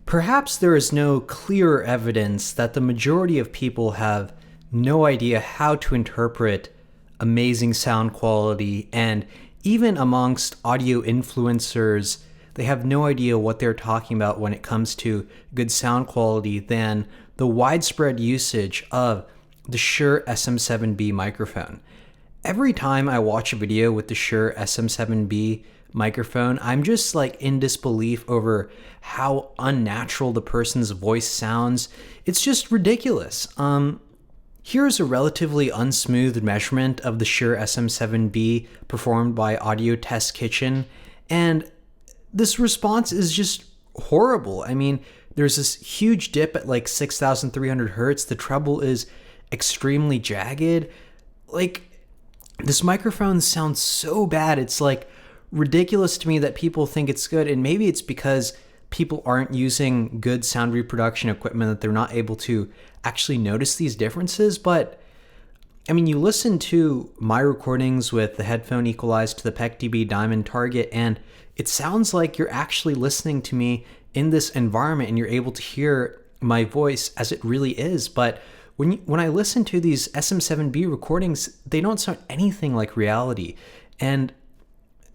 Perhaps there is no clear evidence that the majority of people have no idea how to interpret amazing sound quality, and even amongst audio influencers, they have no idea what they're talking about when it comes to good sound quality than the widespread usage of the Shure SM7B microphone. Every time I watch a video with the Shure SM7B microphone, I'm just like in disbelief over how unnatural the person's voice sounds. It's just ridiculous. Here's a relatively unsmooth measurement of the Shure SM7B performed by Audio Test Kitchen, and this response is just horrible. I mean, there's this huge dip at like 6,300 hertz. The treble is extremely jagged. Like, this microphone sounds so bad. It's like ridiculous to me that people think it's good, and maybe it's because people aren't using good sound reproduction equipment that they're not able to actually notice these differences. But I mean, you listen to my recordings with the headphone equalized to the PEC-dB Diamond Target, and it sounds like you're actually listening to me in this environment and you're able to hear my voice as it really is. But when I listen to these SM7B recordings, they don't sound anything like reality, and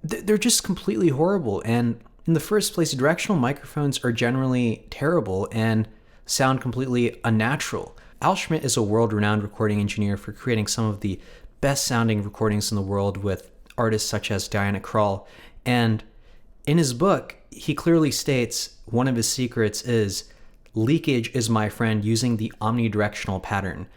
they're just completely horrible. And in the first place, directional microphones are generally terrible and sound completely unnatural. Al Schmidt is a world-renowned recording engineer for creating some of the best-sounding recordings in the world with artists such as Diana Krall. And in his book, he clearly states one of his secrets is leakage is my friend using the omnidirectional pattern.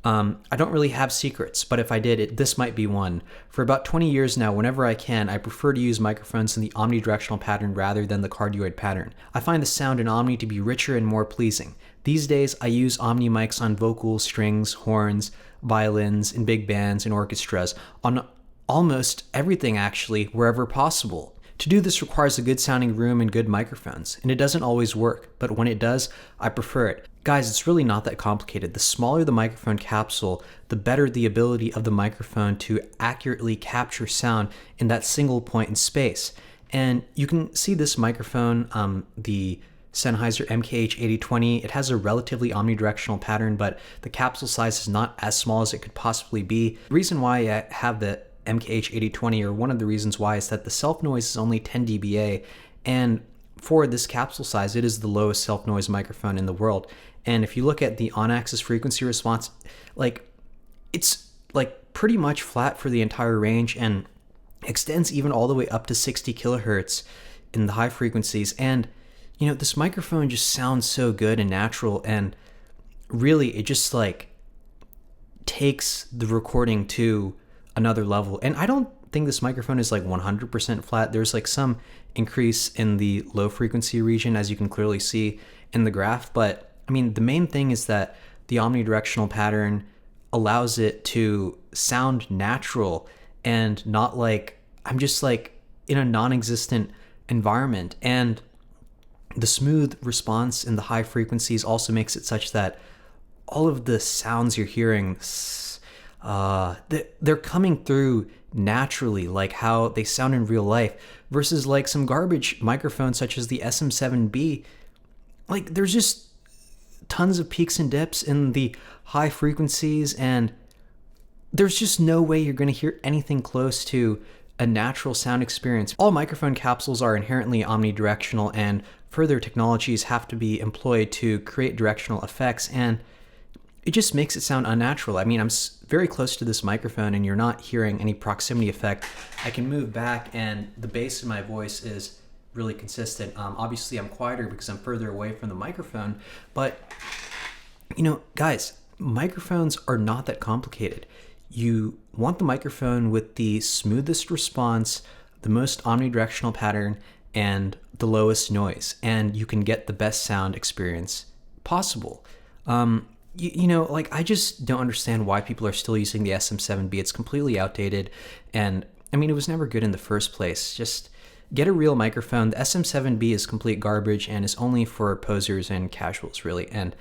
I don't really have secrets, but if I did, this might be one. For about 20 years now, whenever I can, I prefer to use microphones in the omnidirectional pattern rather than the cardioid pattern. I find the sound in omni to be richer and more pleasing. These days, I use omni mics on vocals, strings, horns, violins, in big bands, and orchestras, on almost everything actually, wherever possible. To do this requires a good sounding room and good microphones, and it doesn't always work, but when it does, I prefer it. Guys, it's really not that complicated. The smaller the microphone capsule, the better the ability of the microphone to accurately capture sound in that single point in space. And you can see this microphone, the Sennheiser MKH8020, it has a relatively omnidirectional pattern, but the capsule size is not as small as it could possibly be. The reason why I have the MKH8020, or one of the reasons why, is that the self noise is only 10 dBA, and for this capsule size, it is the lowest self noise microphone in the world. And if you look at the on-axis frequency response, like, it's like pretty much flat for the entire range and extends even all the way up to 60 kilohertz in the high frequencies. And you know, this microphone just sounds so good and natural, and really it just like takes the recording to another level. And I don't think this microphone is like 100% flat. There's like some increase in the low frequency region, as you can clearly see in the graph. But I mean, the main thing is that the omnidirectional pattern allows it to sound natural and not like I'm just like in a non-existent environment. And the smooth response in the high frequencies also makes it such that all of the sounds you're hearing, they're coming through naturally, like how they sound in real life, versus like some garbage microphones such as the SM7B. Like, there's just tons of peaks and dips in the high frequencies, and there's just no way you're going to hear anything close to a natural sound experience. All microphone capsules are inherently omnidirectional, and further technologies have to be employed to create directional effects, and it just makes it sound unnatural. I mean, I'm very close to this microphone and you're not hearing any proximity effect. I can move back and the bass in my voice is really consistent. Obviously I'm quieter because I'm further away from the microphone, but you know, guys, microphones are not that complicated. You want the microphone with the smoothest response, the most omnidirectional pattern, and the lowest noise, and you can get the best sound experience possible. You know, like, I just don't understand why people are still using the SM7B. It's completely outdated, and I mean, it was never good in the first place. Just get a real microphone. The SM7B is complete garbage and is only for posers and casuals, really. And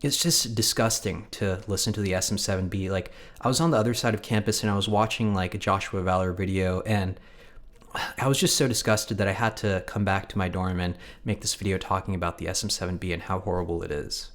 it's just disgusting to listen to the SM7B. Like, I was on the other side of campus and I was watching like a Joshua Valor video, and I was just so disgusted that I had to come back to my dorm and make this video talking about the SM7B and how horrible it is.